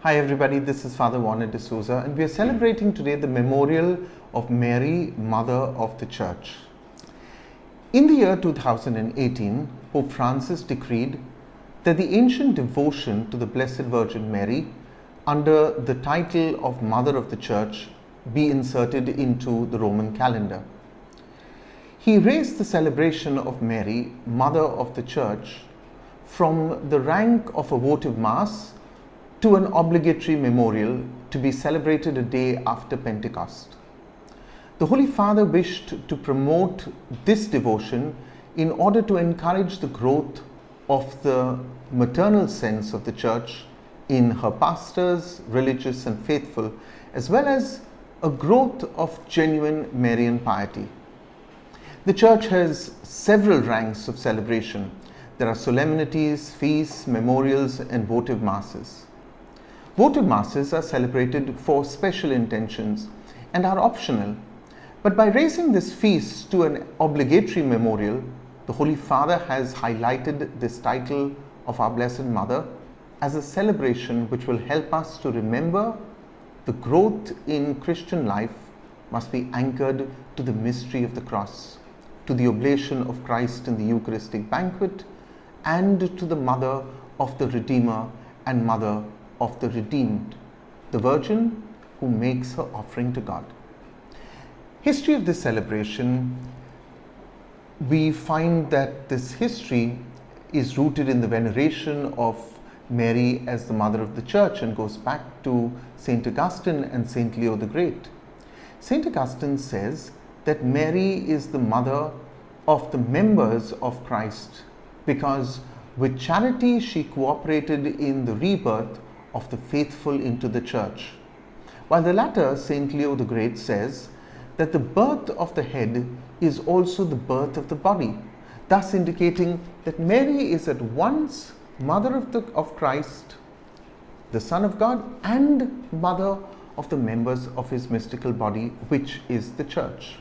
Hi everybody, this is Father Warner D'Souza and we are celebrating today the memorial of Mary, Mother of the Church. In the year 2018, Pope Francis decreed that the ancient devotion to the Blessed Virgin Mary under the title of Mother of the Church be inserted into the Roman calendar. He raised the celebration of Mary, Mother of the Church, from the rank of a votive Mass to an obligatory memorial to be celebrated a day after Pentecost. The Holy Father wished to promote this devotion in order to encourage the growth of the maternal sense of the Church in her pastors, religious and faithful, as well as a growth of genuine Marian piety. The Church has several ranks of celebration. There are solemnities, feasts, memorials, and votive masses. Votive masses are celebrated for special intentions and are optional, but by raising this feast to an obligatory memorial, the Holy Father has highlighted this title of our Blessed Mother as a celebration which will help us to remember the growth in Christian life must be anchored to the mystery of the cross, to the oblation of Christ in the Eucharistic banquet, and to the Mother of the Redeemer and Mother of the Redeemed, the Virgin who makes her offering to God. History of this celebration, we find that this history is rooted in the veneration of Mary as the Mother of the Church and goes back to St. Augustine and St. Leo the Great. St. Augustine says that Mary is the mother of the members of Christ because with charity she cooperated in the rebirth of the faithful into the Church. While the latter, St. Leo the Great, says that the birth of the head is also the birth of the body, thus indicating that Mary is at once Mother of Christ, the Son of God, and Mother of the members of his mystical body, which is the Church.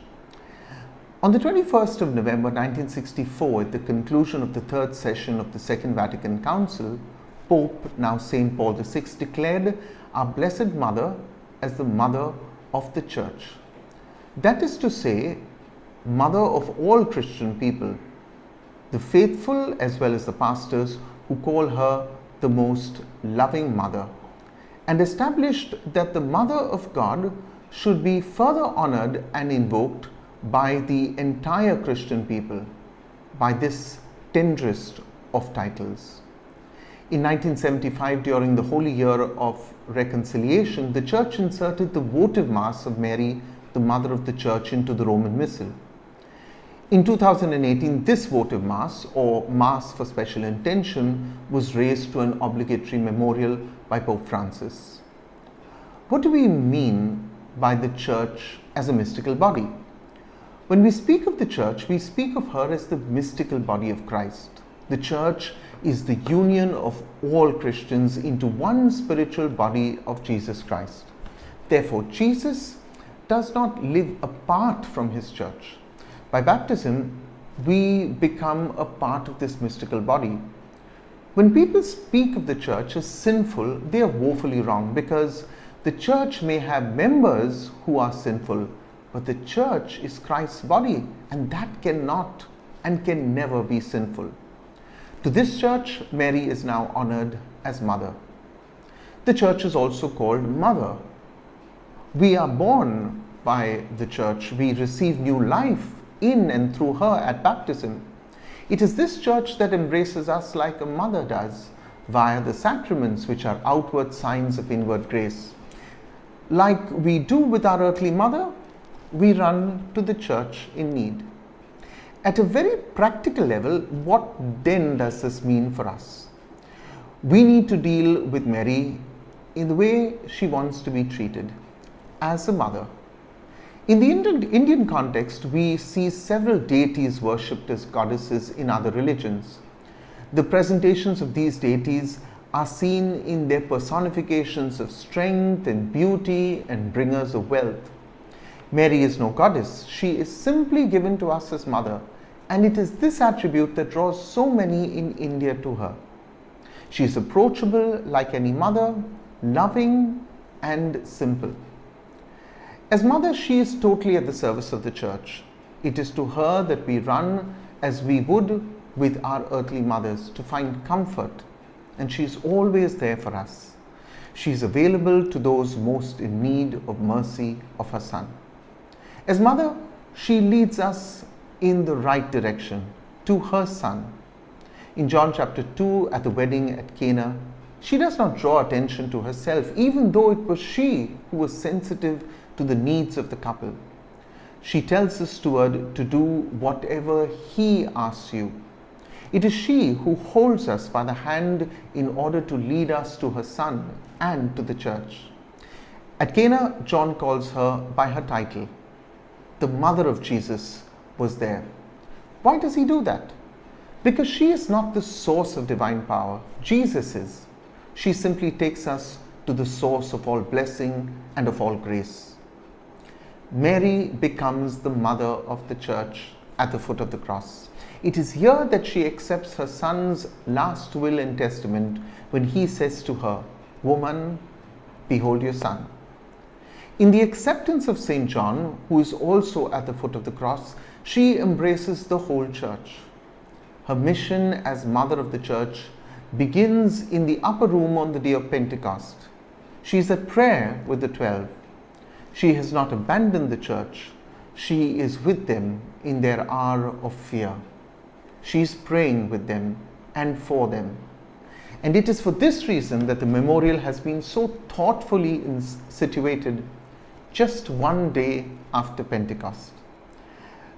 On the 21st of November 1964, at the conclusion of the third session of the Second Vatican Council, Pope, now St. Paul VI, declared our Blessed Mother as the Mother of the Church. That is to say, Mother of all Christian people, the faithful as well as the pastors who call her the most loving Mother, and established that the Mother of God should be further honored and invoked by the entire Christian people, by this tenderest of titles. In 1975, during the Holy Year of Reconciliation, the Church inserted the votive Mass of Mary, the Mother of the Church, into the Roman Missal. In 2018, this votive Mass, or Mass for Special Intention, was raised to an obligatory memorial by Pope Francis. What do we mean by the Church as a mystical body? When we speak of the Church, we speak of her as the mystical body of Christ. The Church is the union of all Christians into one spiritual body of Jesus Christ. Therefore, Jesus does not live apart from his Church. By baptism, we become a part of this mystical body. When people speak of the Church as sinful, they are woefully wrong, because the Church may have members who are sinful, but the Church is Christ's body, and that cannot and can never be sinful. To this Church, Mary is now honored as Mother. The Church is also called Mother. We are born by the Church. We receive new life in and through her at baptism. It is this Church that embraces us like a mother does, via the sacraments, which are outward signs of inward grace. Like we do with our earthly mother, we run to the Church in need. At a very practical level, what then does this mean for us? We need to deal with Mary in the way she wants to be treated, as a mother. In the Indian context, we see several deities worshipped as goddesses in other religions. The presentations of these deities are seen in their personifications of strength and beauty and bringers of wealth. Mary is no goddess. She is simply given to us as mother, and it is this attribute that draws so many in India to her. She is approachable like any mother, loving and simple. As mother, she is totally at the service of the church. It is to her that we run as we would with our earthly mothers to find comfort, and she is always there for us. She is available to those most in need of mercy of her Son. As mother, she leads us in the right direction to her Son. In John chapter 2, at the wedding at Cana, she does not draw attention to herself, even though it was she who was sensitive to the needs of the couple. She tells the steward to do whatever he asks you. It is she who holds us by the hand in order to lead us to her Son and to the church. At Cana, John calls her by her title. The mother of Jesus was there. Why does he do that? Because she is not the source of divine power. Jesus is. She simply takes us to the source of all blessing and of all grace. Mary becomes the mother of the church at the foot of the cross. It is here that she accepts her Son's last will and testament when he says to her, "Woman, behold your son." In the acceptance of St. John, who is also at the foot of the cross, she embraces the whole church. Her mission as mother of the church begins in the upper room on the day of Pentecost. She is at prayer with the 12. She has not abandoned the church. She is with them in their hour of fear. She is praying with them and for them. And it is for this reason that the memorial has been so thoughtfully situated just one day after Pentecost.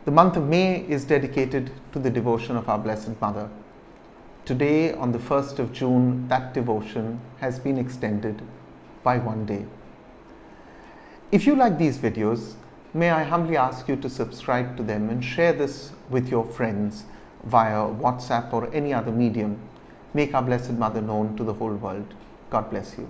The month of May is dedicated to the devotion of our Blessed Mother. Today, on the 1st of June, that devotion has been extended by one day. If you like these videos, may I humbly ask you to subscribe to them and share this with your friends via WhatsApp or any other medium. Make our Blessed Mother known to the whole world. God bless you.